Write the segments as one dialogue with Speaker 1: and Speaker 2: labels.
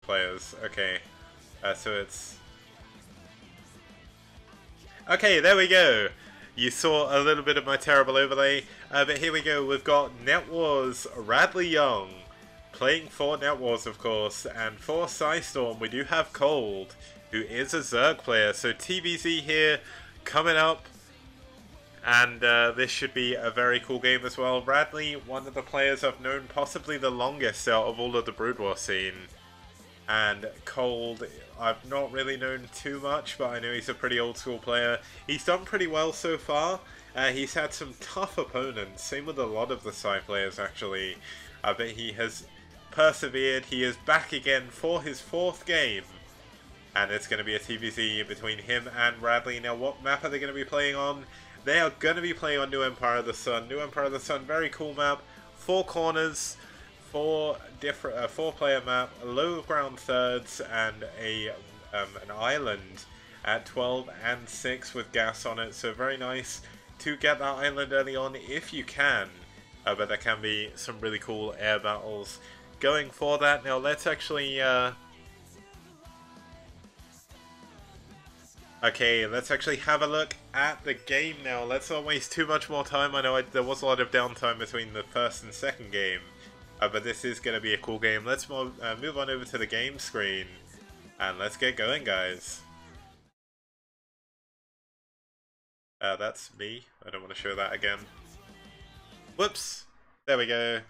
Speaker 1: players. Okay, so it's... Okay, there we go. You saw a little bit of my terrible overlay, but here we go. We've got Net Wars Radley Young playing for Net Wars, of course, and for pSi Storm we do have Cold, who is a Zerg player. So TBZ here coming up, and this should be a very cool game as well. Radley, one of the players I've known possibly the longest out of all of the Brood War scene. And Cold, I've not really known too much, but I know he's a pretty old school player. He's done pretty well so far. He's had some tough opponents, same with a lot of the pSi players actually. But he has persevered. He is back again for his 4th game. And it's going to be a TBC between him and Radley. Now, what map are they going to be playing on? They are going to be playing on New Empire of the Sun. New Empire of the Sun, very cool map. 4 corners. 4 different 4-player map, low ground thirds, and an island at 12 and 6 with gas on it. So very nice to get that island early on if you can. But there can be some really cool air battles going for that. Now let's actually okay, let's actually have a look at the game now. Let's not waste too much more time. I know there was a lot of downtime between the first and second game. But this is going to be a cool game. Let's move on over to the game screen. And let's get going, guys. That's me. I don't want to show that again. Whoops. There we go.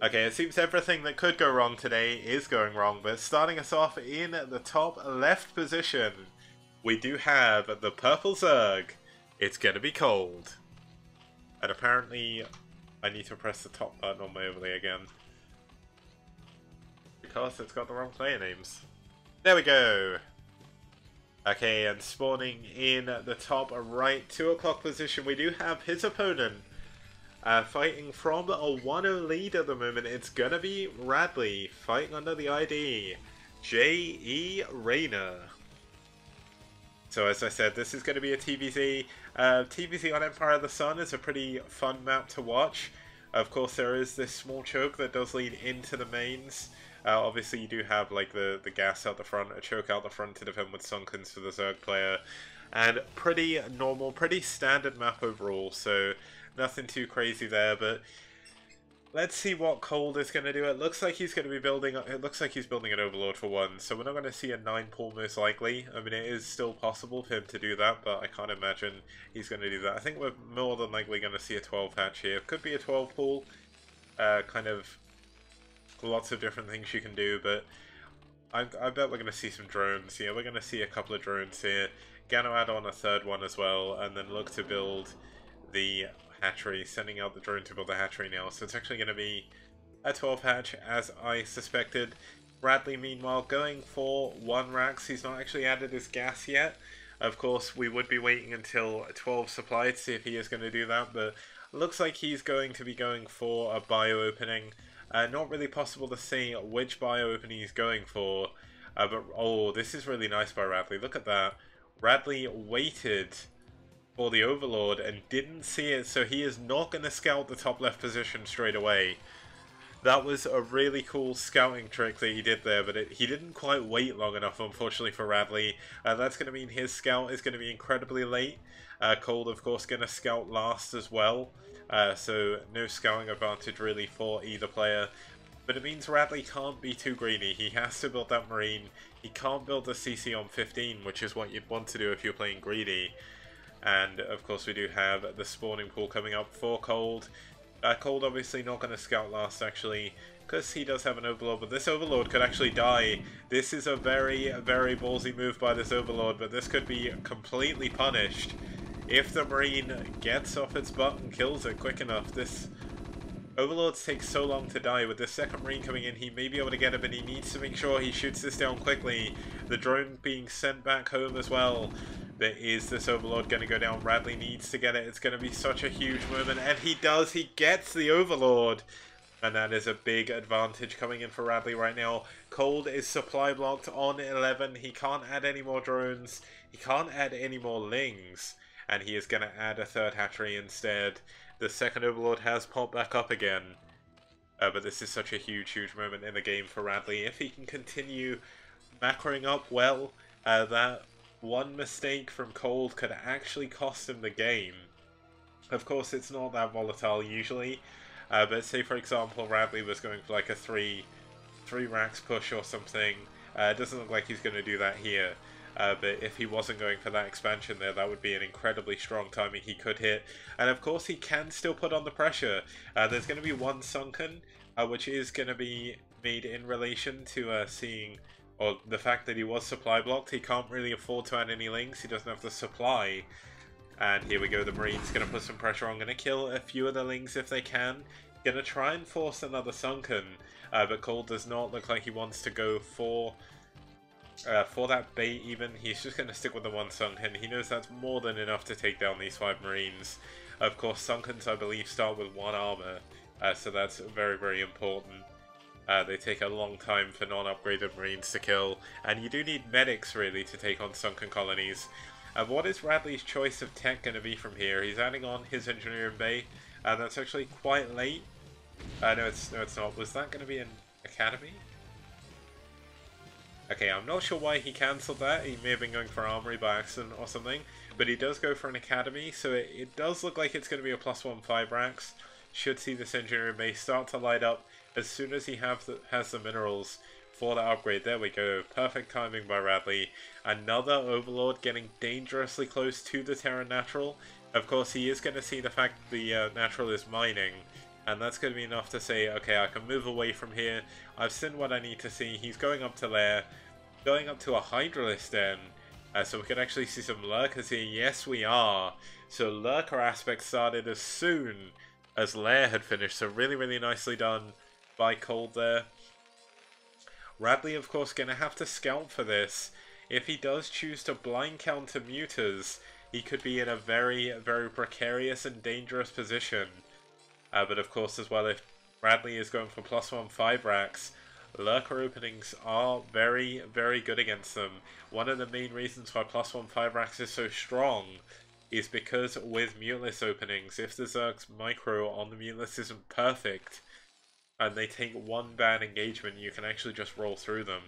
Speaker 1: Okay, it seems everything that could go wrong today is going wrong. But starting us off in the top left position, we do have the purple Zerg. It's going to be Cold. And apparently... I need to press the top button on my overlay again, because it's got the wrong player names. There we go! Okay, and spawning in the top right 2 o'clock position, we do have his opponent fighting from a 1-0 lead at the moment. It's gonna be Radley, fighting under the ID J.E. Rayner. So as I said, this is going to be a TBZ. TBZ on Empire of the Sun is a pretty fun map to watch. Of course, there is this small choke that does lead into the mains. Obviously, you do have like the gas out the front, a choke out the front to defend with Sunkens for the Zerg player. And pretty normal, pretty standard map overall, so nothing too crazy there, but... Let's see what Cold is going to do. It looks like he's going to be building... It looks like he's building an Overlord for 1, so we're not going to see a 9 pool most likely. I mean, it is still possible for him to do that, but I can't imagine he's going to do that. I think we're more than likely going to see a 12 hatch here. Could be a 12 pool. Kind of lots of different things you can do, but I bet we're going to see some drones. Yeah, we're going to see a couple of drones here. Going to add on a 3rd one as well, and then look to build the... hatchery, sending out the drone to build the hatchery now, so it's actually going to be a 12 hatch as I suspected. Radley meanwhile going for 1 Rax. He's not actually added his gas yet. Of course we would be waiting until 12 supply to see if he is going to do that, but looks like he's going to be going for a bio opening. Not really possible to see which bio opening he's going for, but oh, this is really nice by Radley. Look at that. Radley waited for the Overlord and didn't see it, so he is not going to scout the top left position straight away. That was a really cool scouting trick that he did there, but he didn't quite wait long enough, unfortunately, for Radley. That's going to mean his scout is going to be incredibly late. Cold, of course, going to scout last as well, so no scouting advantage really for either player. But it means Radley can't be too greedy. He has to build that Marine. He can't build the CC on 15, which is what you'd want to do if you're playing greedy. And of course we do have the spawning pool coming up for Cold. Cold obviously not going to scout last actually, because he does have an Overlord, but this Overlord could actually die. This is a very, very ballsy move by this Overlord, but this could be completely punished if the Marine gets off its butt and kills it quick enough. This Overlords take so long to die. With this second Marine coming in, he may be able to get it, but he needs to make sure he shoots this down quickly. The drone being sent back home as well. There is this Overlord going to go down. Radley needs to get it. It's going to be such a huge moment. And he does. He gets the Overlord. And that is a big advantage coming in for Radley right now. Cold is supply blocked on 11. He can't add any more drones. He can't add any more Lings. And he is going to add a 3rd hatchery instead. The second Overlord has popped back up again. but this is such a huge moment in the game for Radley. If he can continue macroing up well, that one mistake from Cold could actually cost him the game. Of course, it's not that volatile usually, but say for example Radley was going for like a three racks push or something. It doesn't look like he's going to do that here. But if he wasn't going for that expansion there, that would be an incredibly strong timing he could hit. And of course he can still put on the pressure. There's going to be one sunken, which is going to be made in relation to seeing, or the fact that he was supply blocked. He can't really afford to add any links, he doesn't have the supply. And here we go, the Marine's going to put some pressure on, going to kill a few of the links if they can. Going to try and force another sunken, but Cold does not look like he wants to go for that bait even. He's just going to stick with the one sunken. He knows that's more than enough to take down these 5 Marines. Of course, sunkens, I believe, start with 1 armor, so that's very important. They take a long time for non-upgraded Marines to kill, and you do need medics, really, to take on sunken colonies. What is Radley's choice of tech going to be from here? He's adding on his engineering bay, and that's actually quite late. No, it's not. Was that going to be an academy? Okay, I'm not sure why he cancelled that. He may have been going for armory by accident or something, but he does go for an academy, so it does look like it's going to be a +1 5 racks. Should see this engineering base start to light up as soon as he has the minerals for the upgrade. There we go. Perfect timing by Radley. Another Overlord getting dangerously close to the Terran Natural. Of course, he is going to see the fact the Natural is mining, and that's going to be enough to say, okay, I can move away from here. I've seen what I need to see. He's going up to Lair, going up to a Hydralisk Den, so we can actually see some Lurkers here. Yes, we are. So Lurker aspect started as soon as Lair had finished, so really nicely done by Cold there. Radley, of course, going to have to scout for this. If he does choose to blind counter Muters, he could be in a very precarious and dangerous position. But of course, as well, if Radley is going for +1 5 racks, Lurker openings are very good against them. One of the main reasons why +1 5 racks is so strong is because with Muteless openings, if the Zerg's micro on the Muteless isn't perfect, and they take one bad engagement, you can actually just roll through them.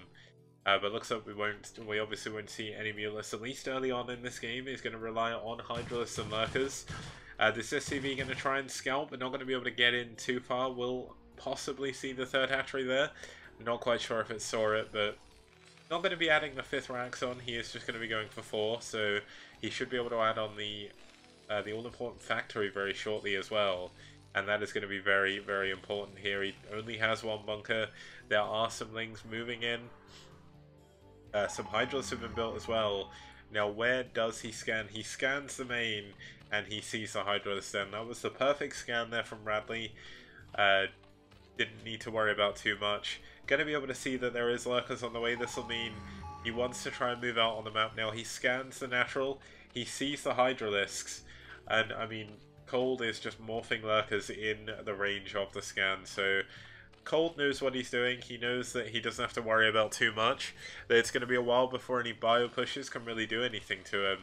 Speaker 1: But looks like we obviously won't see any Muteless, at least early on in this game. He's going to rely on Hydralisks and Lurkers. This SCV going to try and scalp, but not going to be able to get in too far. We'll possibly see the 3rd hatchery there. I'm not quite sure if it saw it, but not going to be adding the 5th racks on. He is just going to be going for 4, so he should be able to add on the all-important factory very shortly as well. And that is going to be very important here. He only has 1 bunker. There are some links moving in. Some Hydralisks have been built as well. Now, where does he scan? He scans the main, and he sees the Hydralisk Den. That was the perfect scan there from Radley. Didn't need to worry about too much. Going to be able to see that there is Lurkers on the way. This will mean he wants to try and move out on the map now. He scans the Natural. He sees the Hydralisks. And, I mean, Cold is just morphing Lurkers in the range of the scan. So Cold knows what he's doing. He knows that he doesn't have to worry about too much. That it's going to be a while before any bio pushes can really do anything to him.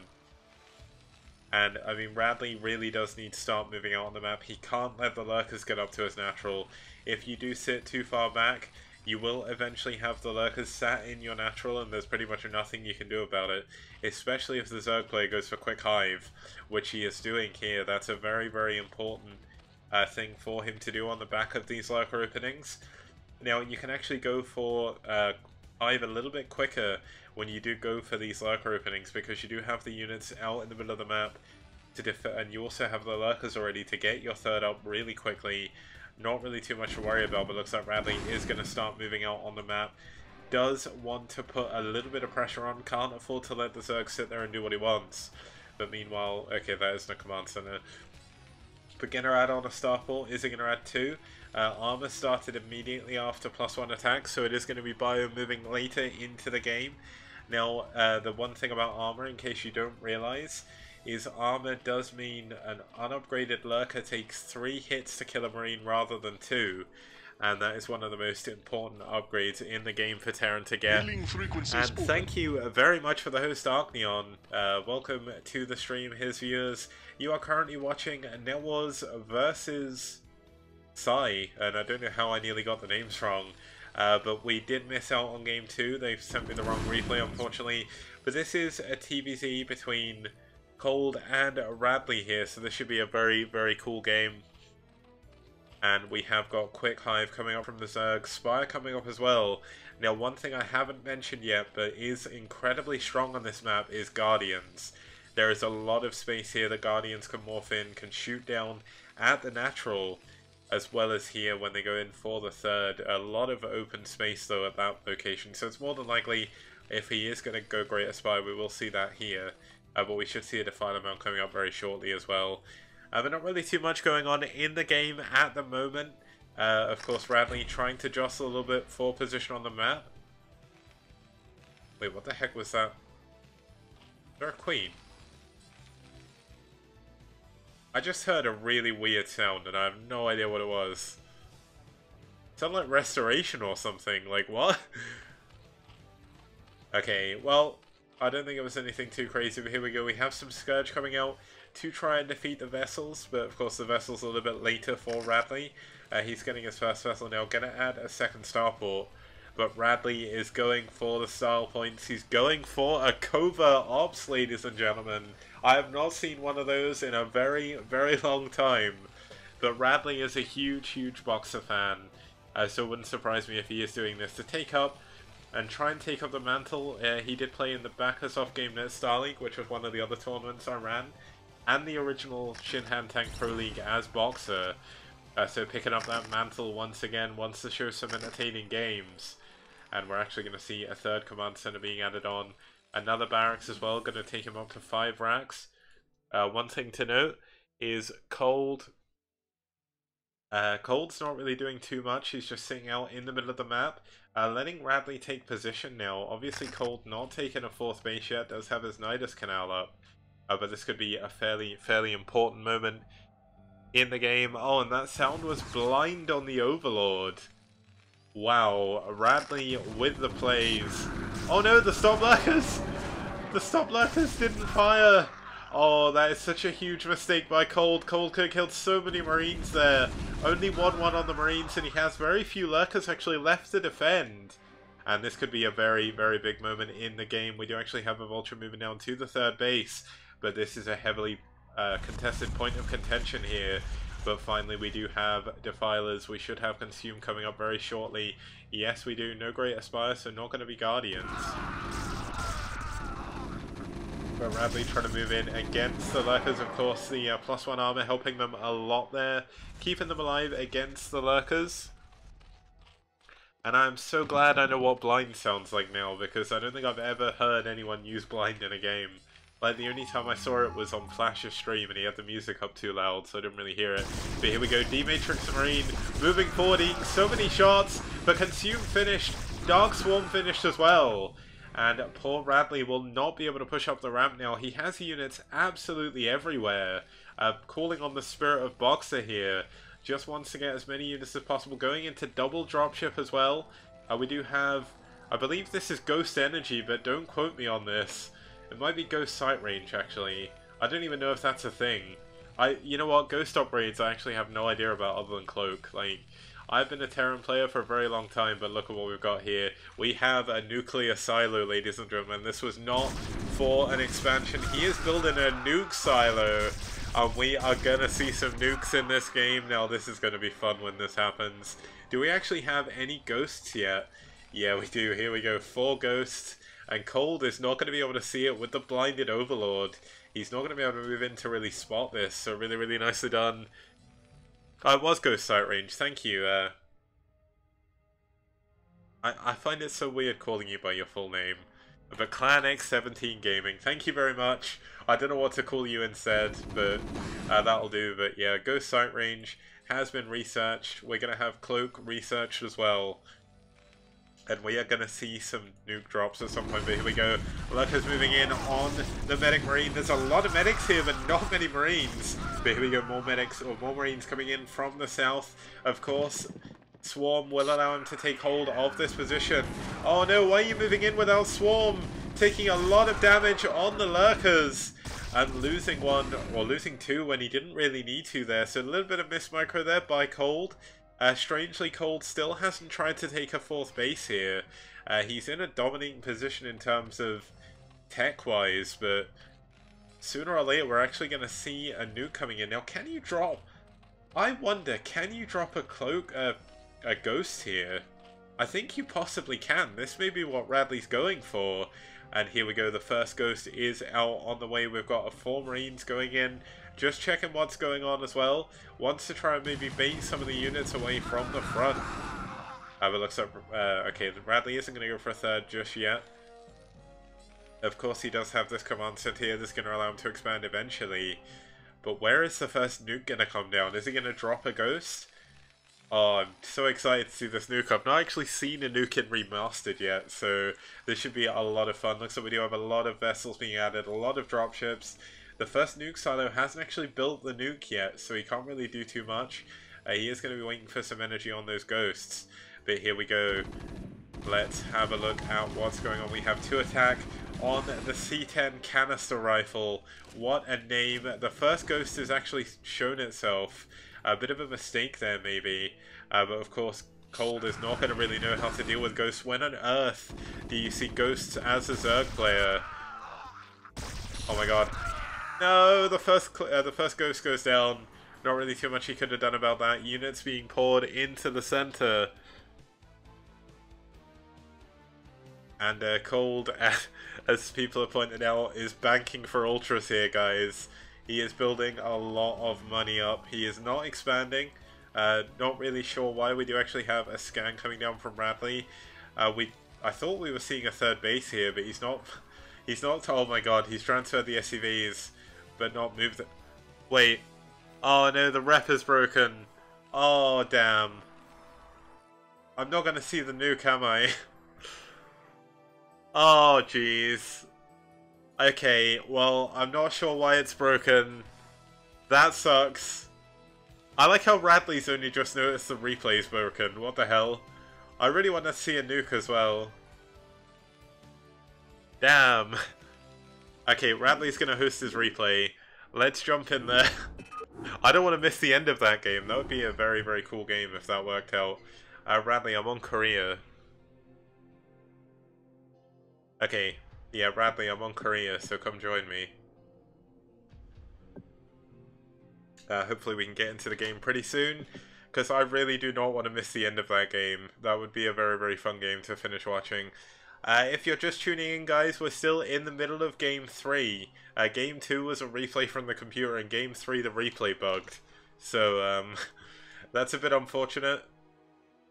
Speaker 1: And, I mean, Radley really does need to start moving out on the map. He can't let the Lurkers get up to his Natural. If you do sit too far back, you will eventually have the Lurkers sat in your Natural, and there's pretty much nothing you can do about it. Especially if the Zerg player goes for Quick Hive, which he is doing here. That's a very important thing for him to do on the back of these Lurker openings. Now, you can actually go for Hive a little bit quicker when you do go for these Lurker openings, because you do have the units out in the middle of the map to defend, and you also have the Lurkers already to get your 3rd up really quickly. Not really too much to worry about, but looks like Radley is going to start moving out on the map. Does want to put a little bit of pressure on, can't afford to let the Zerg sit there and do what he wants. But meanwhile, okay, that isn't a command center. But going to add on a starport. Is he going to add 2? Armor started immediately after +1 attack, so it is going to be bio moving later into the game. Now, the one thing about armor, in case you don't realize, is armor does mean an unupgraded Lurker takes 3 hits to kill a Marine rather than 2. And that is one of the most important upgrades in the game for Terran to get. And thank you very much for the host, Arcneon. Welcome to the stream, his viewers. You are currently watching Newars versus pSi, and I don't know how I nearly got the names wrong. But we did miss out on game 2. They've sent me the wrong replay, unfortunately. But this is a TBZ between Cold and Radley here, so this should be a very, very cool game. And we have got Quick Hive coming up from the Zerg, Spire coming up as well. Now, one thing I haven't mentioned yet, but is incredibly strong on this map, is Guardians. There is a lot of space here that Guardians can morph in, can shoot down at the natural, as well as here when they go in for the third. A lot of open space though at that location, so it's more than likely if he is going to go Greater Spire, we will see that here. But we should see a Defiler mount coming up very shortly as well. But not really too much going on in the game at the moment. Of course, Radley trying to jostle a little bit for position on the map. Wait, what the heck was that? Is there a queen? I just heard a really weird sound and I have no idea what it was. It sounded like restoration or something, like what? Okay, well, I don't think it was anything too crazy, but here we go. We have some Scourge coming out to try and defeat the Vessels, but of course the Vessel's a little bit later for Radley. He's getting his first Vessel now, gonna add a second starport. But Radley is going for the style points. He's going for a covert ops, ladies and gentlemen. I have not seen one of those in a very, very long time. But Radley is a huge, huge Boxer fan. So it wouldn't surprise me if he is doing this to take up and try and take up the mantle. He did play in the Bacchus off Game Net Star League, which was one of the other tournaments I ran. And the original Shinhan Tank Pro League as Boxer. So picking up that mantle once again wants to show some entertaining games. And we're actually going to see a third command center being added on. Another barracks as well, going to take him up to 5 racks. One thing to note is Cold. Cold's not really doing too much. He's just sitting out in the middle of the map. Letting Radley take position now. Obviously Cold not taking a 4th base yet. Does have his Nidus Canal up. But this could be a fairly important moment in the game. Oh, and that sound was blind on the Overlord. Wow, Radley with the plays. Oh no, the stop lurkers! The stop lurkers didn't fire! Oh, that is such a huge mistake by Cold. Cold could have killed so many Marines there. Only 1-1 on the Marines, and he has very few lurkers actually left to defend. And this could be a very, very big moment in the game. We do actually have a Vulture moving down to the 3rd base, but this is a heavily contested point of contention here. But finally we do have Defilers. We should have Consume coming up very shortly. Yes, we do. No Great Aspire, so not going to be Guardians. But Radley trying to move in against the Lurkers. Of course, the +1 armor helping them a lot there. Keeping them alive against the Lurkers. And I'm so glad I know what blind sounds like now, because I don't think I've ever heard anyone use blind in a game. Like, the only time I saw it was on Flash's stream and he had the music up too loud, so I didn't really hear it. But here we go, D-Matrix Marine moving forward, eating so many shots, but Consume finished, Dark Swarm finished as well. And poor Radley will not be able to push up the ramp now. He has units absolutely everywhere. Calling on the Spirit of Boxer here. Just wants to get as many units as possible. Going into double dropship as well. We do have, I believe this is Ghost Energy, but don't quote me on this. It might be Ghost Sight Range, actually. I don't even know if that's a thing. You know what? Ghost upgrades I actually have no idea about other than Cloak. Like, I've been a Terran player for a very long time, but look at what we've got here. We have a nuclear silo, ladies and gentlemen. This was not for an expansion. He is building a nuke silo. And we are going to see some nukes in this game. Now, this is going to be fun when this happens. Do we actually have any ghosts yet? Yeah, we do. Here we go. 4 ghosts. And Cold is not going to be able to see it with the blinded Overlord. He's not going to be able to move in to really spot this. So really, really nicely done. Oh, it was Ghost Sight Range. Thank you. I find it so weird calling you by your full name. But Clan X17 Gaming, thank you very much. I don't know what to call you instead, but that'll do. But yeah, Ghost Sight Range has been researched. We're going to have Cloak researched as well. And we are going to see some nuke drops at some point, but here we go. Lurkers moving in on the Medic Marine. There's a lot of medics here, but not many Marines. But here we go, more medics, or more Marines coming in from the south, of course. Swarm will allow him to take hold of this position. Oh no, why are you moving in without Swarm? Taking a lot of damage on the Lurkers. and losing one, or losing two when he didn't really need to there. So a little bit of miss micro there by Cold. Strangely, Cold still hasn't tried to take a fourth base here. He's in a dominating position in terms of tech-wise, but sooner or later we're actually going to see a nuke coming in. Now, can you drop... I wonder, can you drop a cloak, a ghost here? I think you possibly can. This may be what Radley's going for. And here we go, the first ghost is out on the way. We've got 4 Marines going in. Just checking what's going on as well. Wants to try and maybe bait some of the units away from the front. But looks like, okay, Radley isn't going to go for a third just yet. Of course he does have this command center here that's going to allow him to expand eventually. But where is the first nuke going to come down? Is he going to drop a ghost? Oh, I'm so excited to see this nuke. I've not actually seen a nuke in Remastered yet, so this should be a lot of fun. Looks like we do have a lot of vessels being added, a lot of dropships. The first nuke silo hasn't actually built the nuke yet, so he can't really do too much. He is going to be waiting for some energy on those ghosts. But here we go. Let's have a look at what's going on. We have 2 attack on the C10 canister rifle. What a name. The first ghost has actually shown itself. A bit of a mistake there, maybe. But of course, Cold is not going to really know how to deal with ghosts. When on earth do you see ghosts as a Zerg player? Oh my god. No, the first ghost goes down. Not really too much he could have done about that. Units being poured into the center. And Cold, as people have pointed out, is banking for ultras here, guys. He is building a lot of money up. He is not expanding. Not really sure why. We do actually have a scan coming down from Radley. I thought we were seeing a third base here, but he's not. He's not. Oh my god! He's transferred the SCVs, but not moved it. Wait. Oh no! The rep is broken. Oh damn! I'm not gonna see the nuke, am I? Oh jeez. Okay, well, I'm not sure why it's broken. That sucks. I like how Radley's only just noticed the replay's broken. What the hell? I really want to see a nuke as well. Damn. Okay, Radley's gonna host his replay. Let's jump in there. I don't want to miss the end of that game. That would be a very, very cool game if that worked out. Radley, I'm on Korea. Okay. Yeah, Radley, I'm on Korea, so come join me. Hopefully we can get into the game pretty soon, because I really do not want to miss the end of that game. That would be a very, very fun game to finish watching. If you're just tuning in, guys, we're still in the middle of Game 3. Game 2 was a replay from the computer, and Game 3 the replay bugged. So, that's a bit unfortunate.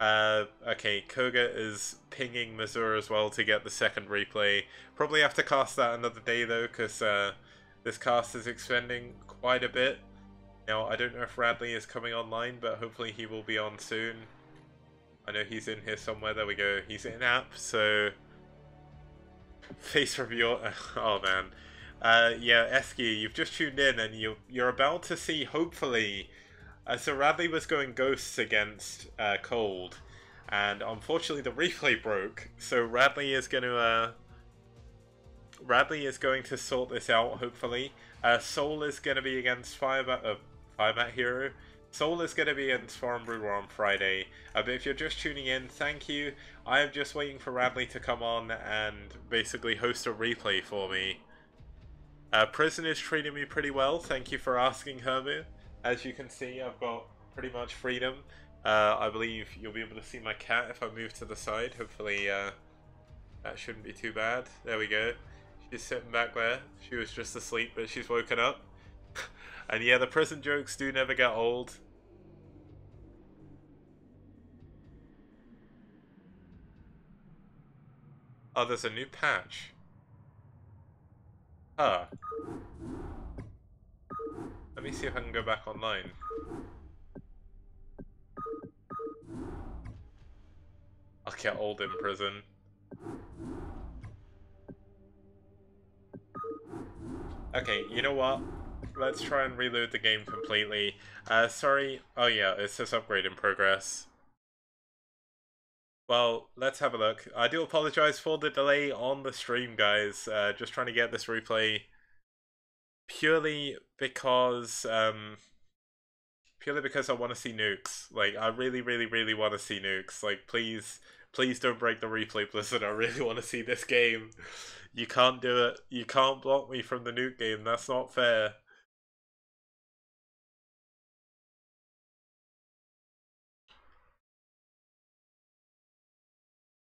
Speaker 1: Okay, Koga is pinging Missouri as well to get the second replay. Probably have to cast that another day though, because this cast is expending quite a bit. Now, I don't know if Radley is coming online, but hopefully he will be on soon. I know he's in here somewhere. There we go. He's in app, so... Face review. Oh man. Yeah, Esky, you've just tuned in and you're about to see, hopefully... so Radley was going ghosts against Cold, and unfortunately the replay broke. So Radley is going to sort this out. Hopefully, Soul is going to be against Firebat Hero. Soul is going to be against Foreign Brewer on Friday. But if you're just tuning in, thank you. I am just waiting for Radley to come on and basically host a replay for me. Prison is treating me pretty well. Thank you for asking, Hermu. As you can see, I've got pretty much freedom. I believe you'll be able to see my cat if I move to the side. Hopefully that shouldn't be too bad. There we go. She's sitting back there. She was just asleep, but she's woken up. And yeah, the prison jokes do never get old. Oh, there's a new patch. Huh. Let me see if I can go back online. I'll get old in prison. Okay, you know what? Let's try and reload the game completely. Sorry. Oh yeah, it says upgrade in progress. Well, let's have a look. I do apologize for the delay on the stream, guys. Just trying to get this replay purely because I want to see nukes. Like, I really, really, really want to see nukes. Like, please, please don't break the replay, Blizzard. I really want to see this game. You can't do it. You can't block me from the nuke game. That's not fair.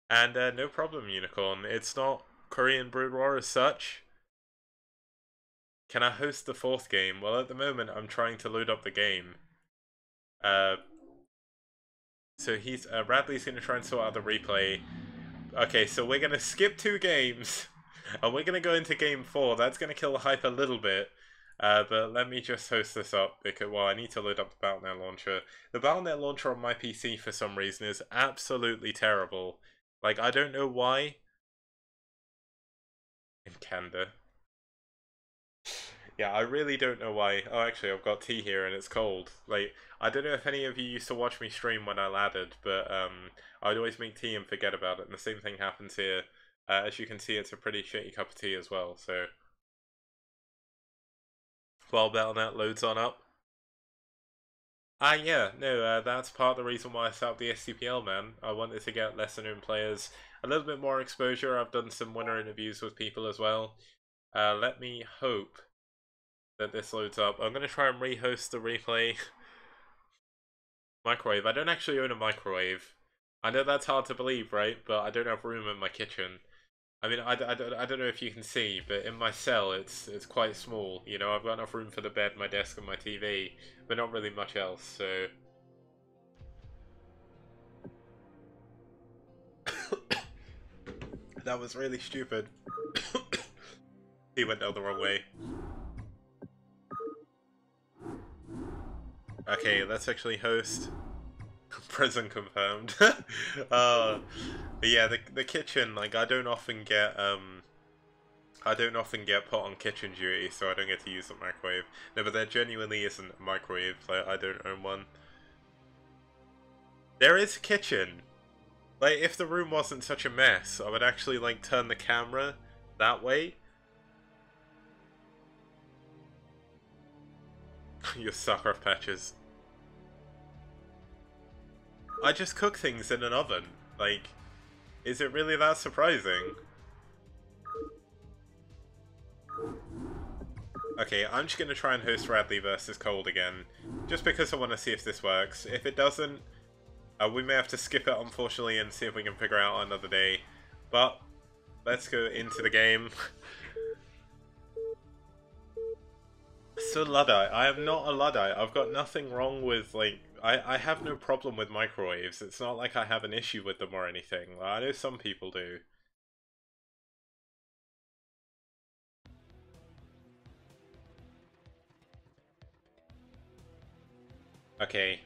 Speaker 1: And no problem, Unicorn. It's not Korean Brood War as such. Can I host the fourth game? Well, at the moment, I'm trying to load up the game. Uh, so Radley's going to try and sort out the replay. Okay, so we're going to skip 2 games, and we're going to go into game 4. That's going to kill the hype a little bit. But let me just host this up, because, well, I need to load up the Battle.net launcher. The Battle.net launcher on my PC, for some reason, is absolutely terrible. Like, I don't know why. In Canada. Yeah, I really don't know why. Oh, actually, I've got tea here and it's cold. Like, I don't know if any of you used to watch me stream when I laddered, but I'd always make tea and forget about it, and the same thing happens here. As you can see, it's a pretty shitty cup of tea as well, so... While Battle.net loads on up. Yeah, no, that's part of the reason why I set up the STPL, man. I wanted to get lesser known players a little bit more exposure. I've done some winner interviews with people as well. Let me hope that this loads up. I'm going to try and rehost the replay. Microwave. I don't actually own a microwave. I know that's hard to believe, right? But I don't have room in my kitchen. I mean, I don't know if you can see, but in my cell, it's quite small. You know, I've got enough room for the bed, my desk, and my TV, but not really much else, so... That was really stupid. He went down the wrong way. Okay, let's actually host. Prison confirmed. But yeah, the kitchen, like, I don't often get put on kitchen duty, so I don't get to use the microwave. No, but there genuinely isn't a microwave. Like, I don't own one. There is a kitchen. Like, if the room wasn't such a mess, I would actually, like, turn the camera that way. You sucker of patches. I just cook things in an oven. Like, is it really that surprising? Okay, I'm just going to try and host Radley versus Cold again, just because I want to see if this works. If it doesn't, we may have to skip it, unfortunately, and see if we can figure out another day. But, let's go into the game. So, Luddite. I am not a Luddite. I've got nothing wrong with, like... I have no problem with microwaves. It's not like I have an issue with them or anything. I know some people do. Okay.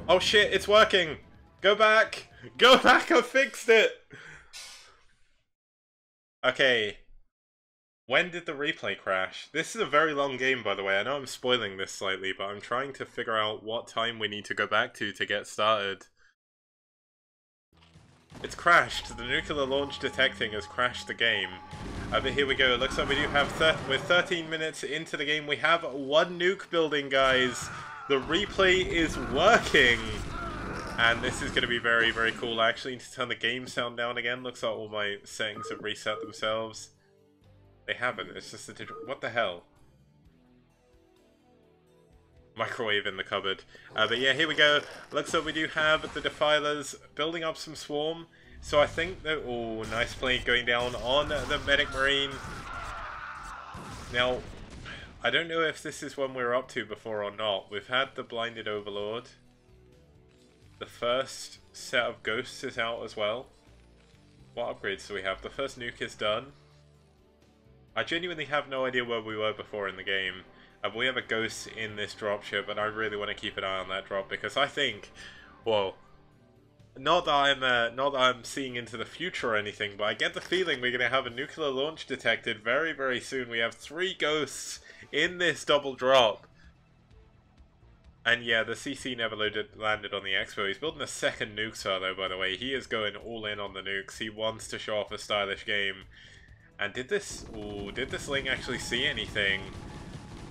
Speaker 1: Oh shit, it's working! Go back! Go back, I fixed it! Okay. When did the replay crash? This is a very long game, by the way. I know I'm spoiling this slightly, but I'm trying to figure out what time we need to go back to get started. It's crashed. The nuclear launch detecting has crashed the game. But here we go. It looks like we do have... We're 13 minutes into the game. We have 1 nuke building, guys. The replay is working. And this is going to be very, very cool. I actually need to turn the game sound down again. Looks like all my settings have reset themselves. They haven't. It's just a digital... What the hell? Microwave in the cupboard. But yeah, here we go. Looks like we do have the Defilers building up some swarm. So I think that... Oh, nice play going down on the Medic Marine. Now, I don't know if this is one we're up to before or not. We've had the Blinded Overlord. The first set of Ghosts is out as well. What upgrades do we have? The first nuke is done. I genuinely have no idea where we were before in the game. We have a Ghost in this dropship, and I really want to keep an eye on that drop, because I think, well, not that I'm seeing into the future or anything, but I get the feeling we're going to have a nuclear launch detected very, very soon. We have 3 Ghosts in this double drop. And yeah, the CC never landed on the Expo. He's building a second nuke cell though, by the way. He is going all in on the nukes. He wants to show off a stylish game. And did this Ling actually see anything?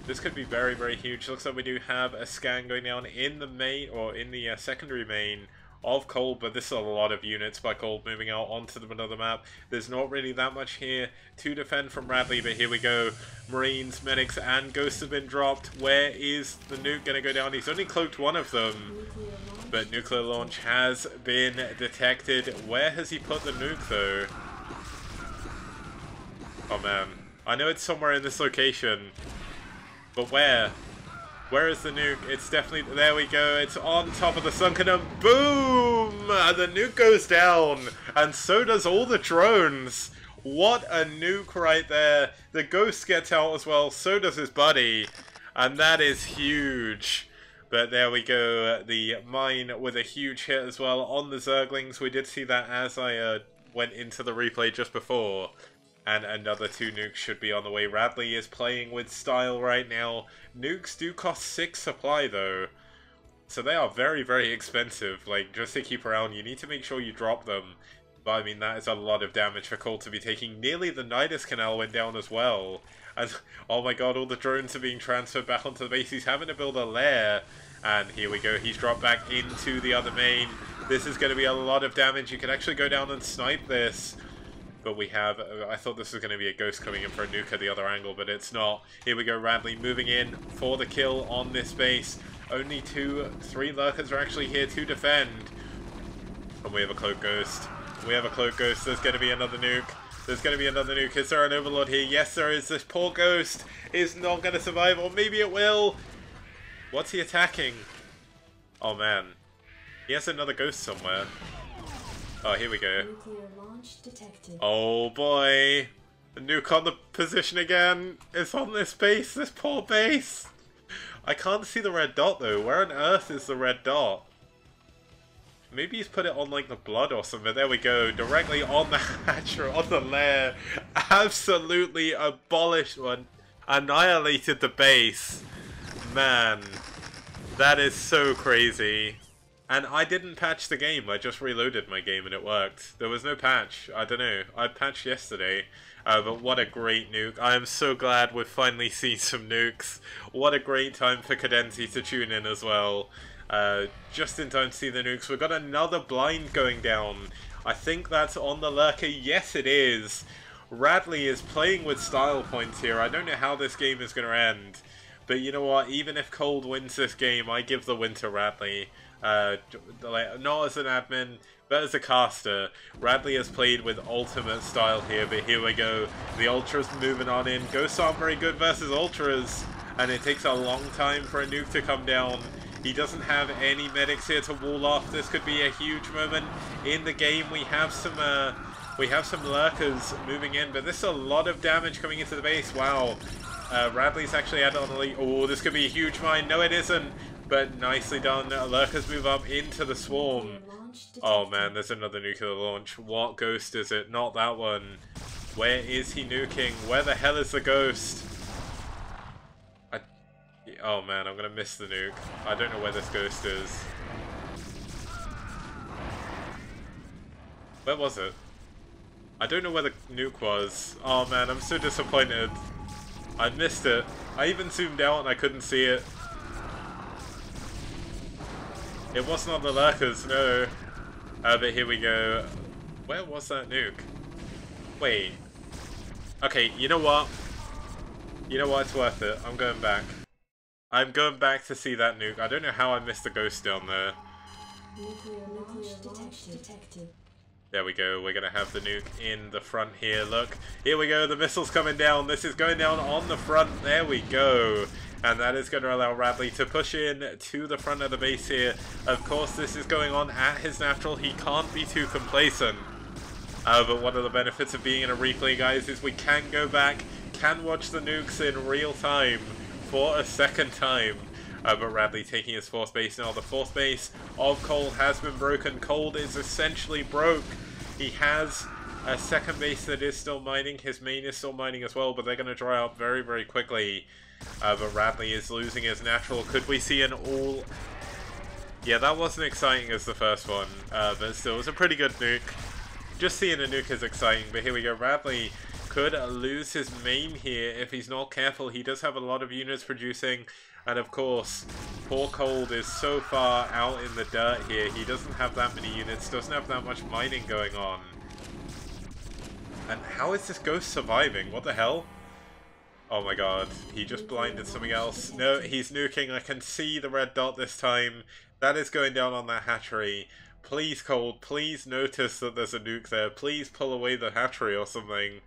Speaker 1: This could be very, very huge. Looks like we do have a scan going down in the main, or in the secondary main of Cold, but this is a lot of units by Cold moving out onto another map. There's not really that much here to defend from Radley, but here we go. Marines, medics, and Ghosts have been dropped. Where is the nuke going to go down? He's only cloaked one of them, but nuclear launch has been detected. Where has he put the nuke, though? Oh, man. I know it's somewhere in this location, but where? Where is the nuke? It's definitely... There we go. It's on top of the sunken dome. Boom! The nuke goes down. And so does all the drones. What a nuke right there. The ghost gets out as well. So does his buddy. And that is huge. But there we go. The mine with a huge hit as well on the Zerglings. We did see that as I went into the replay just before. And another 2 nukes should be on the way. Radley is playing with style right now. Nukes do cost 6 supply though. So they are very, very expensive. Like, just to keep around, you need to make sure you drop them. But I mean, that is a lot of damage for Colt to be taking. Nearly the Nidus Canal went down as well. And, oh my god, all the drones are being transferred back onto the base. He's having to build a lair. And here we go, he's dropped back into the other main. This is going to be a lot of damage. You can actually go down and snipe this. But we have, I thought this was going to be a ghost coming in for a nuke at the other angle, but it's not. Here we go, Radley moving in for the kill on this base. Only 3 lurkers are actually here to defend. And we have a cloak ghost. We have a cloak ghost. There's going to be another nuke. There's going to be another nuke. Is there an overlord here? Yes, there is. This poor ghost is not going to survive, or maybe it will. What's he attacking? Oh, man. He has another ghost somewhere. Oh, here we go. Oh boy. The nuke on the position again. It's on this base, this poor base. I can't see the red dot though. Where on earth is the red dot? Maybe he's put it on like the blood or something. There we go. Directly on the hatcher, on the lair. Absolutely abolished one. Annihilated the base. Man. That is so crazy. And I didn't patch the game, I just reloaded my game and it worked. There was no patch, I don't know. I patched yesterday, but what a great nuke. I am so glad we've finally seen some nukes. What a great time for Cadenzi to tune in as well. Just in time to see the nukes. We've got another blind going down. I think that's on the lurker. Yes, it is. Radley is playing with style points here. I don't know how this game is going to end. But you know what, even if Cold wins this game, I give the win to Radley. Not as an admin, but as a caster. Radley has played with ultimate style here, but here we go. The Ultras moving on in. Ghosts aren't very good versus Ultras, and it takes a long time for a nuke to come down. He doesn't have any medics here to wall off. This could be a huge moment in the game. We have some lurkers moving in, but this is a lot of damage coming into the base. Wow. Radley's actually added on the lead. Oh, this could be a huge mine. No, it isn't. But nicely done. Lurkers move up into the swarm. Oh man, there's another nuclear launch. What ghost is it? Not that one. Where is he nuking? Where the hell is the ghost? Oh man, I'm gonna miss the nuke. I don't know where this ghost is. Where was it? I don't know where the nuke was. Oh man, I'm so disappointed. I missed it. I even zoomed out and I couldn't see it. It wasn't on the lurkers, no. But here we go. Where was that nuke? Wait. Okay, you know what? You know what? It's worth it. I'm going back. I'm going back to see that nuke. I don't know how I missed the ghost down there. There we go. We're going to have the nuke in the front here. Look. Here we go. The missile's coming down. This is going down on the front. There we go. And that is going to allow Radley to push in to the front of the base here. Of course, this is going on at his natural. He can't be too complacent. But one of the benefits of being in a replay, guys, is we can go back, can watch the nukes in real time for a second time. But Radley taking his fourth base now. The fourth base of Cold has been broken. Cold is essentially broke. He has a second base that is still mining. His main is still mining as well, but they're going to dry up very, very quickly. But Radley is losing his natural. Could we see an all... Yeah, that wasn't exciting as the first one, but still, it was a pretty good nuke. Just seeing a nuke is exciting, but here we go. Radley could lose his main here if he's not careful. He does have a lot of units producing, and of course, poor Cold is so far out in the dirt here. He doesn't have that many units, doesn't have that much mining going on. And how is this Ghost surviving? What the hell? Oh my god, he just blinded something else. No, he's nuking. I can see the red dot this time. That is going down on that hatchery. Please, Cold, please notice that there's a nuke there. Please pull away the hatchery or something.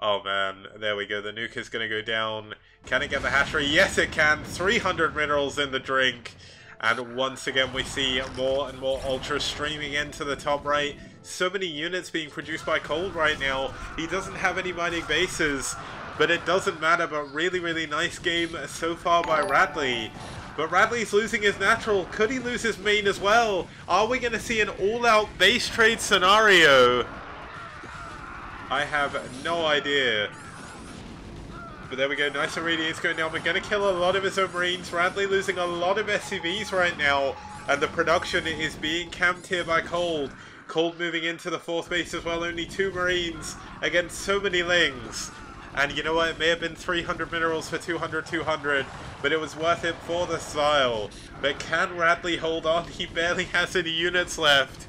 Speaker 1: Oh man, there we go. The nuke is going to go down. Can it get the hatchery? Yes, it can. 300 minerals in the drink. And once again, we see more and more ultras streaming into the top right. So many units being produced by Cold right now. He doesn't have any mining bases, but it doesn't matter. But really, really nice game so far by Radley. But Radley's losing his natural. Could he lose his main as well? Are we going to see an all-out base trade scenario? I have no idea. But there we go. Nice irradiates going down. We're going to kill a lot of his own marines. Radley losing a lot of SCVs right now. And the production is being camped here by Cold. Cold moving into the fourth base as well. Only 2 marines against so many lings. And you know what? It may have been 300 minerals for 200, but it was worth it for the style. But can Radley hold on? He barely has any units left.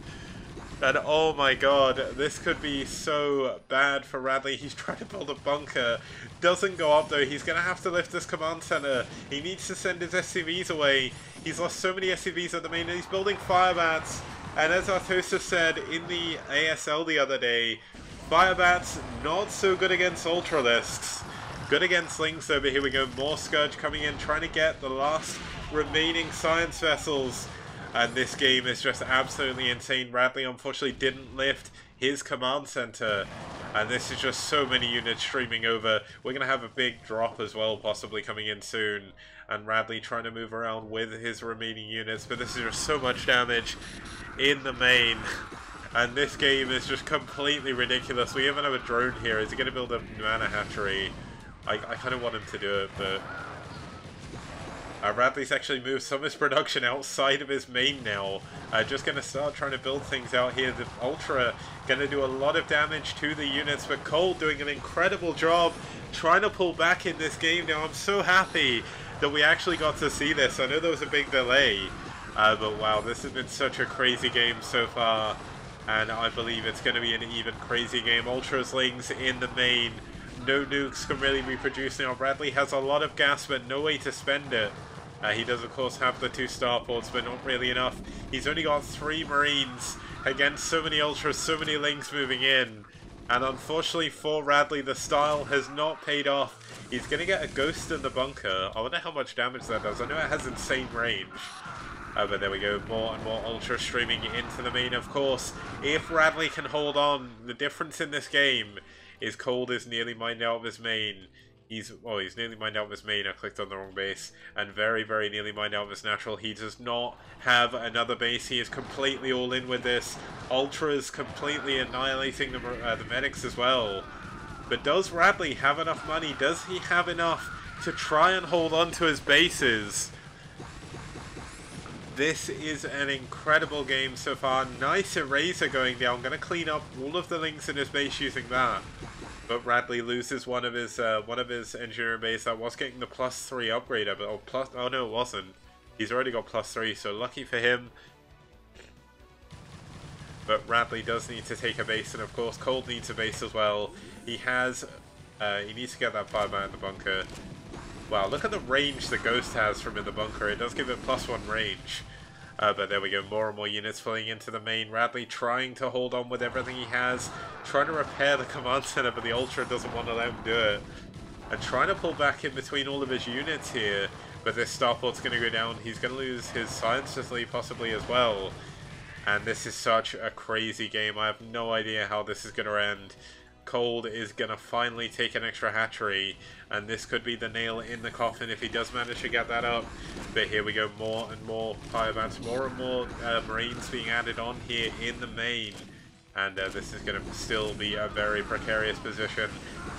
Speaker 1: And oh my god, this could be so bad for Radley. He's trying to build a bunker. Doesn't go up though. He's going to have to lift this command center. He needs to send his SCVs away. He's lost so many SCVs at the main. He's building fire bats. And as Arthosa said in the ASL the other day, fire bats not so good against ultralisks. Good against lings though, but here we go. More Scourge coming in, trying to get the last remaining science vessels. And this game is just absolutely insane. Radley unfortunately didn't lift his command center. And this is just so many units streaming over. We're going to have a big drop as well, possibly coming in soon. And Radley trying to move around with his remaining units. But this is just so much damage in the main. And this game is just completely ridiculous. We even have a drone here. Is he going to build a mana hatchery? I kind of want him to do it, but... Radley's actually moved some of his production outside of his main now. Just going to start trying to build things out here. The Ultra going to do a lot of damage to the units, but Cold doing an incredible job trying to pull back in this game now. I'm so happy that we actually got to see this. I know there was a big delay, but wow, this has been such a crazy game so far. And I believe it's going to be an even crazy game. Ultras Lings in the main. No nukes can really be produced now. Radley has a lot of gas, but no way to spend it. He does, of course, have the 2 starports, but not really enough. He's only got 3 marines against so many ultras, so many lings moving in. And unfortunately for Radley, the style has not paid off. He's going to get a ghost in the bunker. I wonder how much damage that does. I know it has insane range. But there we go, more and more ultra streaming into the main, of course. If Radley can hold on, the difference in this game is Cold is nearly mined out of his main. He's nearly mined out of his main. I clicked on the wrong base. And very, very nearly mined out of his natural. He does not have another base. He is completely all in with this. Ultras completely annihilating the medics as well. But does Radley have enough money? Does he have enough to try and hold on to his bases? This is an incredible game so far. Nice eraser going down. Going to clean up all of the links in his base using that. But Radley loses one of his engineering base that was getting the +3 upgrade of it. Oh no, it wasn't. He's already got +3, so lucky for him. But Radley does need to take a base, and of course Cold needs a base as well. He needs to get that fireman in the bunker. Wow, look at the range the Ghost has from in the bunker. It does give it +1 range. But there we go, more and more units flowing into the main. Radley trying to hold on with everything he has. Trying to repair the command center, but the Ultra doesn't want to let him do it. And trying to pull back in between all of his units here. But this starport's going to go down. He's going to lose his science facility possibly as well. And this is such a crazy game. I have no idea how this is going to end. Cold is going to finally take an extra hatchery, and this could be the nail in the coffin if he does manage to get that up. But here we go, more and more firebats, more and more marines being added on here in the main. And this is going to still be a very precarious position.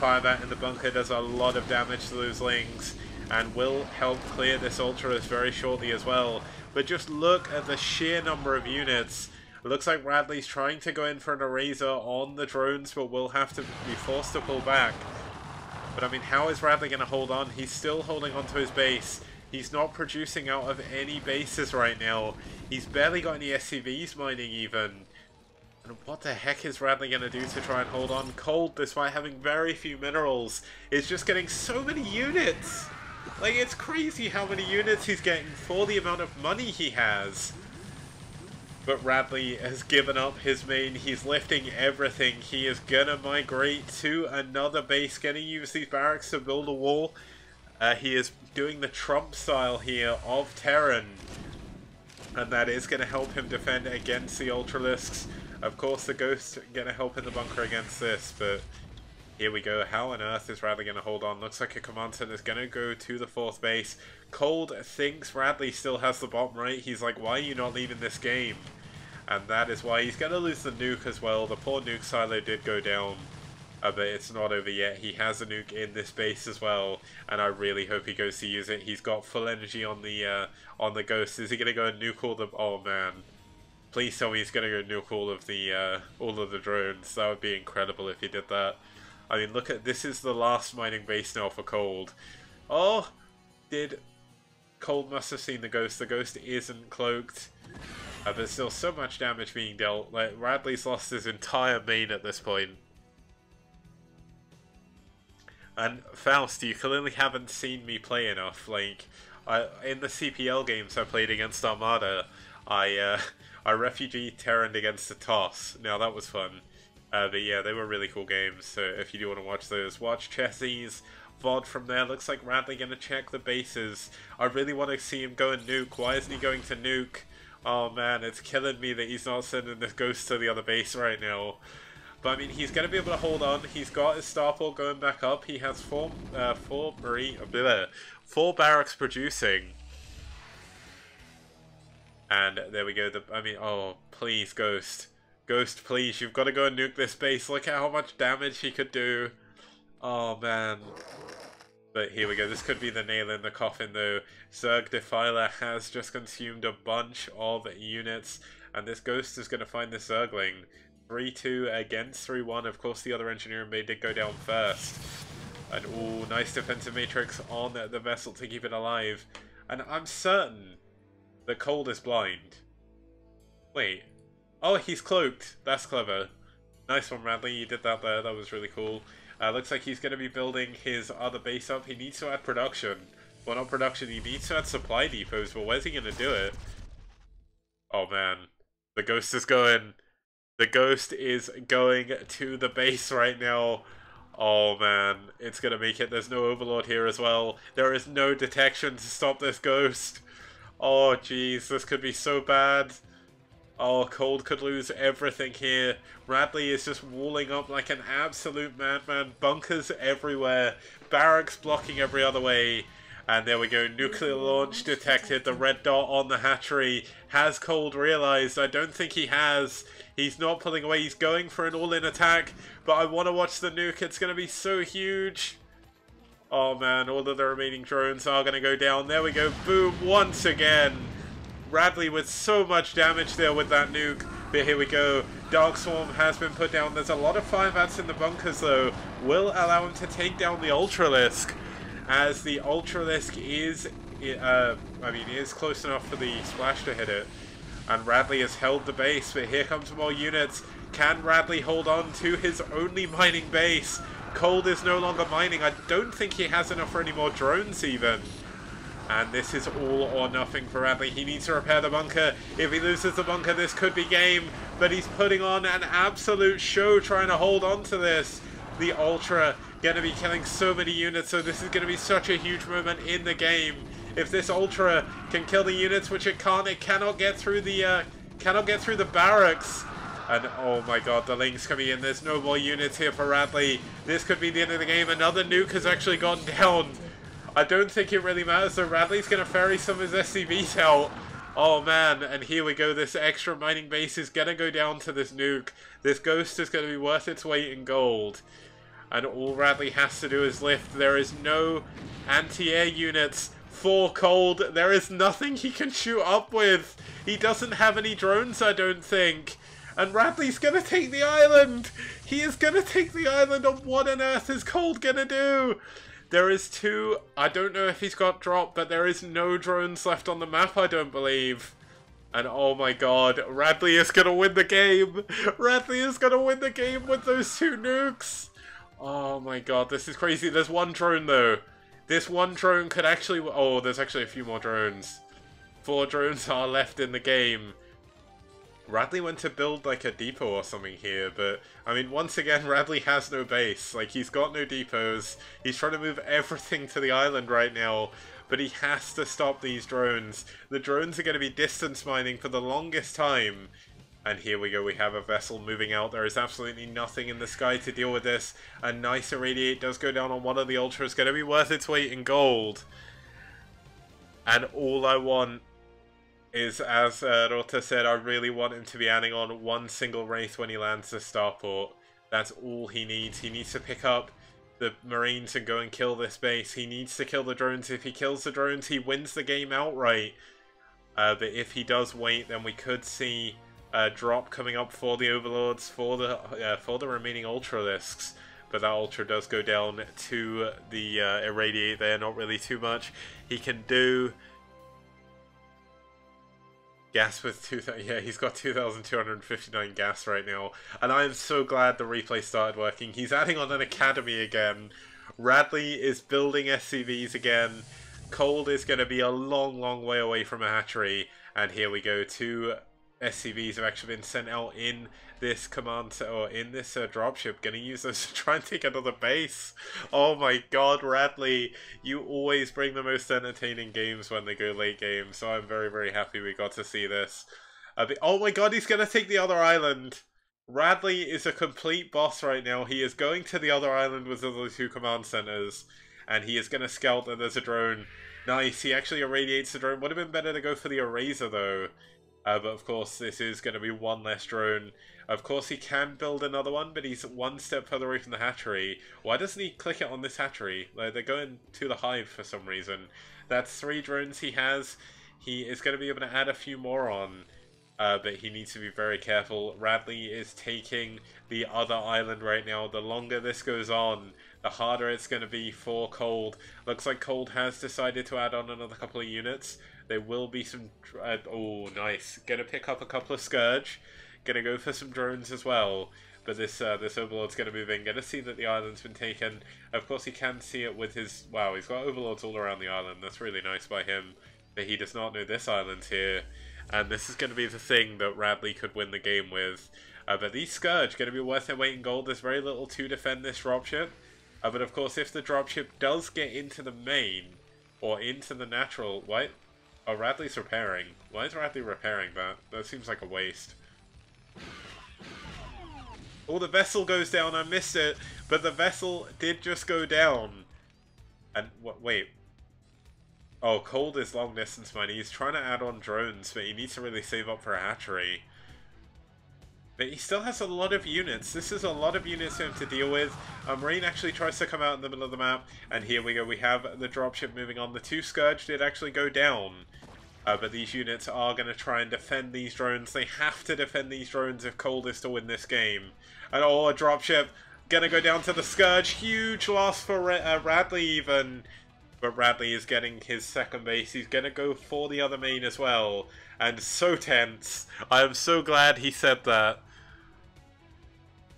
Speaker 1: Firebat in the bunker does a lot of damage to those lings. and will help clear this Ultras very shortly as well. But just look at the sheer number of units. It looks like Radley's trying to go in for an eraser on the drones, but will have to be forced to pull back. But I mean, how is Radley going to hold on? He's still holding on to his base. He's not producing out of any bases right now. He's barely got any SCVs mining even. And what the heck is Radley going to do to try and hold on? Cold, despite having very few minerals, is just getting so many units. Like, it's crazy how many units he's getting for the amount of money he has. But Radley has given up his main. He's lifting everything. He is gonna migrate to another base, gonna use these barracks to build a wall. He is doing the Trump style here of Terran. And that is gonna help him defend against the Ultralisks. Of course, the Ghost gonna help in the bunker against this, but here we go. How on earth is Radley gonna hold on? Looks like a command center is gonna go to the 4th base. Cold thinks Radley still has the bottom right. He's like, why are you not leaving this game? And that is why he's going to lose the nuke as well. The poor nuke silo did go down, but it's not over yet. He has a nuke in this base as well, and I really hope he goes to use it. He's got full energy on the Ghost. Is he going to go and nuke all the... Oh, man. Please tell me he's going to go nuke all of the drones. That would be incredible if he did that. I mean, look at... This is the last mining base now for Cold. Oh! Cold must have seen the Ghost. The Ghost isn't cloaked. There's still so much damage being dealt. Like, Radley's lost his entire main at this point. And Faust, you clearly haven't seen me play enough. Like, in the CPL games I played against Armada, I refugee Terran against the Toss. Now that was fun. But yeah, they were really cool games. So if you do want to watch those, watch Chessie's VOD from there. Looks like Radley gonna check the bases. I really want to see him go and nuke. Why isn't he going to nuke? Oh man, it's killing me that he's not sending this Ghost to the other base right now. But I mean, he's going to be able to hold on. He's got his starport going back up. He has four barracks producing. And there we go. Oh, please, Ghost. Ghost, please, you've got to go and nuke this base. Look at how much damage he could do. Oh man. But here we go. This could be the nail in the coffin, though. Zerg Defiler has just consumed a bunch of units, and this Ghost is going to find the Zergling. 3-2 against 3-1. Of course, the other engineering bay did go down first. And ooh, nice defensive matrix on the vessel to keep it alive. And I'm certain that Cold is blind. Wait. Oh, he's cloaked. That's clever. Nice one, Radley. You did that there. That was really cool. Looks like he's going to be building his other base up. He needs to add production. Well, not production. He needs to add supply depots. But where's he going to do it? Oh, man. The Ghost is going. The Ghost is going to the base right now. Oh, man. It's going to make it. There's no Overlord here as well. There is no detection to stop this Ghost. Oh, jeez. This could be so bad. Oh, Cold could lose everything here. Radley is just walling up like an absolute madman. Bunkers everywhere. Barracks blocking every other way. And there we go. Nuclear launch detected. The red dot on the hatchery. Has Cold realized? I don't think he has. He's not pulling away. He's going for an all-in attack. But I want to watch the nuke. It's going to be so huge. Oh, man. All of the remaining drones are going to go down. There we go. Boom. Once again. Radley with so much damage there with that nuke. But here we go. Dark Swarm has been put down. There's a lot of fire bats in the bunkers, though. Will allow him to take down the Ultralisk. As the Ultralisk is, is close enough for the splash to hit it. And Radley has held the base, but here comes more units. Can Radley hold on to his only mining base? Cold is no longer mining. I don't think he has enough for any more drones, even. And this is all or nothing for Radley. He needs to repair the bunker. If he loses the bunker, this could be game. But he's putting on an absolute show trying to hold on to this. The Ultra going to be killing so many units, so this is going to be such a huge moment in the game. If this Ultra can kill the units, which it can't, it cannot get through the barracks. And oh my god, the Ling's coming in. There's no more units here for Radley. This could be the end of the game. Another nuke has actually gone down. I don't think it really matters, so Radley's going to ferry some of his SCVs out. Oh man, and here we go. This extra mining base is going to go down to this nuke. This Ghost is going to be worth its weight in gold. And all Radley has to do is lift. There is no anti-air units for Cold. There is nothing he can shoot up with. He doesn't have any drones, I don't think. And Radley's gonna take the island! He is gonna take the island, and what on earth is Cold gonna do? There is two... I don't know if he's got dropped, but there is no drones left on the map, I don't believe. And oh my god, Radley is gonna win the game! Radley is gonna win the game with those two nukes! Oh my god, this is crazy. There's one drone though. This one drone could actually... Oh, there's actually a few more drones. 4 drones are left in the game. Radley went to build like a depot or something here, but I mean, once again, Radley has no base. Like, he's got no depots. He's trying to move everything to the island right now, but he has to stop these drones. The drones are going to be distance mining for the longest time. And here we go, we have a vessel moving out. There is absolutely nothing in the sky to deal with this. A nice irradiate does go down on one of the ultras. Going to be worth its weight in gold. And all I want is, as Rota said, I really want him to be adding on one single wraith when he lands the starport. That's all he needs. He needs to pick up the Marines and go and kill this base. He needs to kill the drones. If he kills the drones, he wins the game outright. But if he does wait, then we could see a drop coming up for the Overlords, for the remaining Ultralisks. But that Ultra does go down to the Irradiate there, not really too much he can do. Gas with 2,000, yeah, he's got 2,259 gas right now. And I am so glad the replay started working. He's adding on an academy again. Radley is building SCVs again. Cold is going to be a long, long way away from a hatchery. And here we go, 2 SCVs have actually been sent out in this command, or in this dropship. Gonna use those to try and take another base. Oh my god, Radley, you always bring the most entertaining games when they go late game, so I'm very, very happy we got to see this. Oh my god, he's gonna take the other island. Radley is a complete boss right now. He is going to the other island with the other 2 command centers, and he is gonna scout that there's a drone. Nice, he actually irradiates the drone. Would have been better to go for the eraser though. But of course, this is going to be one less drone. Of course, he can build another one, but he's one step further away from the hatchery. Why doesn't he click it on this hatchery? Like, they're going to the hive for some reason. That's 3 drones he has. He is going to be able to add a few more on, but he needs to be very careful. Radley is taking the other island right now. The longer this goes on, the harder it's going to be for Cold. Looks like Cold has decided to add on another couple of units. There will be some... oh, nice. Gonna pick up a couple of Scourge. Gonna go for some drones as well. But this Overlord's gonna move in. Gonna see that the island's been taken. Of course, he can see it with his... Wow, he's got Overlords all around the island. That's really nice by him. But he does not know this island's here. And this is gonna be the thing that Radley could win the game with. But these Scourge gonna be worth their weight in gold. There's very little to defend this dropship. But of course, if the dropship does get into the main, or into the natural... What? Oh, Radley's repairing. Why is Radley repairing that? That seems like a waste. Oh, the vessel goes down. I missed it. But the vessel did just go down. And, wait. Oh, Cold is long distance mining. He's trying to add on drones, but he needs to really save up for a hatchery. But he still has a lot of units. This is a lot of units for him to deal with. Marine actually tries to come out in the middle of the map. And here we go. We have the dropship moving on. The 2 Scourge did actually go down. But these units are going to try and defend these drones. They have to defend these drones if Cold is to win this game. And oh, a dropship going to go down to the Scourge. Huge loss for Radley even. But Radley is getting his second base. He's going to go for the other main as well. And so tense. I am so glad he said that.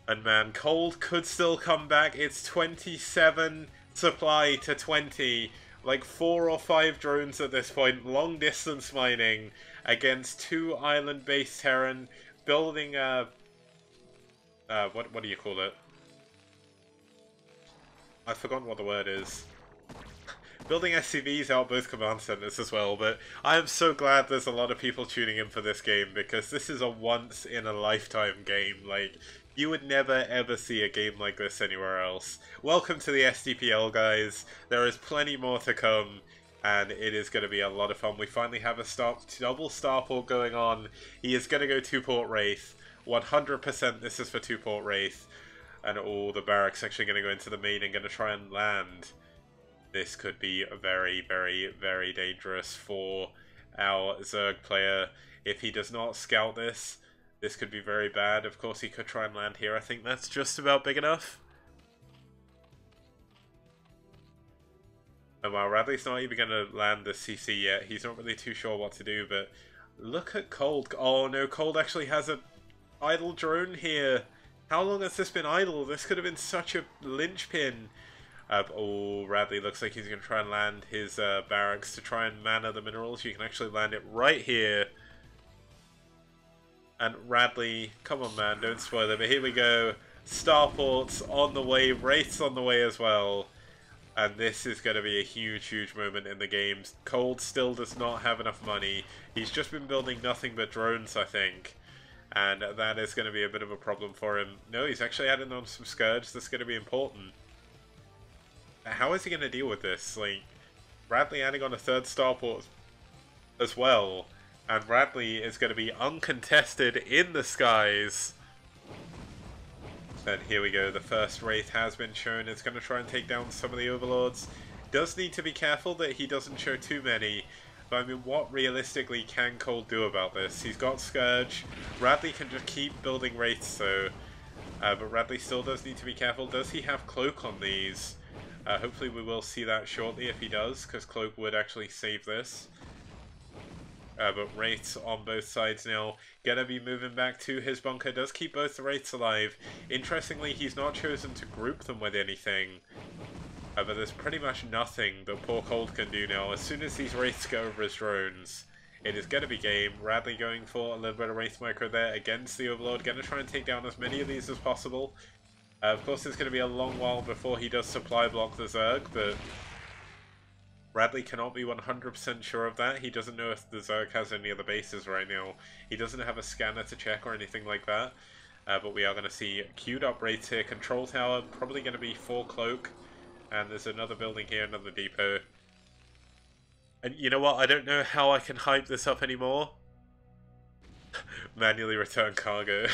Speaker 1: And man, Cold could still come back. It's 27 supply to 20. Like 4 or 5 drones at this point. Long distance mining against 2 island base Terran. Building a... what do you call it? I've forgotten what the word is. Building SCVs out both command centers as well, but I am so glad there's a lot of people tuning in for this game, because this is a once-in-a-lifetime game. Like, you would never ever see a game like this anywhere else. Welcome to the STPL, guys. There is plenty more to come, and it is going to be a lot of fun. We finally have a double starport going on. He is going to go 2-port Wraith. 100% this is for 2-port Wraith. And all the barracks actually going to go into the main and going to try and land. This could be very, very, very dangerous for our Zerg player. If he does not scout this, this could be very bad. Of course, he could try and land here. I think that's just about big enough. And while Radley's not even going to land the CC yet, he's not really too sure what to do, but look at Cold. Oh no, Cold actually has an idle drone here. How long has this been idle? This could have been such a linchpin. Oh, Radley looks like he's going to try and land his barracks to try and mana the minerals. You can actually land it right here. And Radley, come on man, don't spoil it. But here we go. Starports on the way, Wraiths on the way as well. And this is going to be a huge, huge moment in the game. Cold still does not have enough money. He's just been building nothing but drones, I think. And that is going to be a bit of a problem for him. No, he's actually adding on some Scourge. That's going to be important. How is he going to deal with this? Like, Radley adding on a third starport as well. And Radley is going to be uncontested in the skies. And here we go, the first Wraith has been shown. It's going to try and take down some of the Overlords. Does need to be careful that he doesn't show too many. But I mean, what realistically can Cold do about this? He's got Scourge. Radley can just keep building Wraiths though. But Radley still does need to be careful. Does he have Cloak on these? Hopefully we will see that shortly if he does, because Cloak would actually save this. But Wraiths on both sides now. Gonna be moving back to his bunker. Does keep both the Wraiths alive. Interestingly, he's not chosen to group them with anything. But there's pretty much nothing that poor Cold can do now. As soon as these Wraiths go over his drones, it is going to be game. Radley going for a little bit of Wraith micro there against the Overlord. Going to try and take down as many of these as possible. Of course, it's going to be a long while before he does supply block the Zerg, but Radley cannot be 100% sure of that. He doesn't know if the Zerg has any other bases right now. He doesn't have a scanner to check or anything like that. But we are going to see queued up Wraiths here. Control tower, probably going to be 4 Cloak. And there's another building here, another depot. And you know what? I don't know how I can hype this up anymore. Manually return cargo.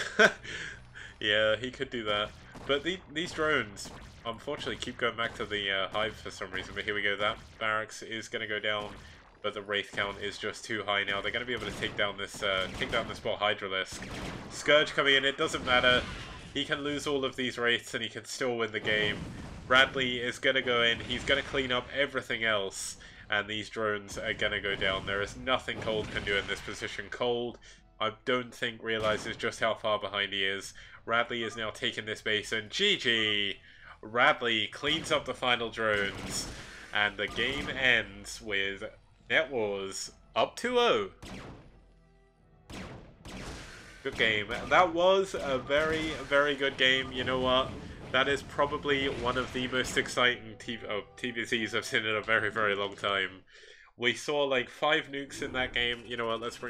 Speaker 1: Yeah, he could do that. But these drones, unfortunately, keep going back to the hive for some reason. But here we go. That barracks is going to go down, but the Wraith count is just too high now. They're going to be able to take down this bot Hydralisk. Scourge coming in. It doesn't matter. He can lose all of these Wraiths and he can still win the game. Radley is going to go in, he's going to clean up everything else, and these drones are going to go down. There is nothing Cold can do in this position. Cold, I don't think, realizes just how far behind he is. Radley is now taking this base, and GG! Radley cleans up the final drones, and the game ends with Net Wars up 2-0. Good game. That was a very, very good game. You know what? That is probably one of the most exciting TVCs I've seen in a very, very long time. We saw like 5 nukes in that game. You know what, let's bring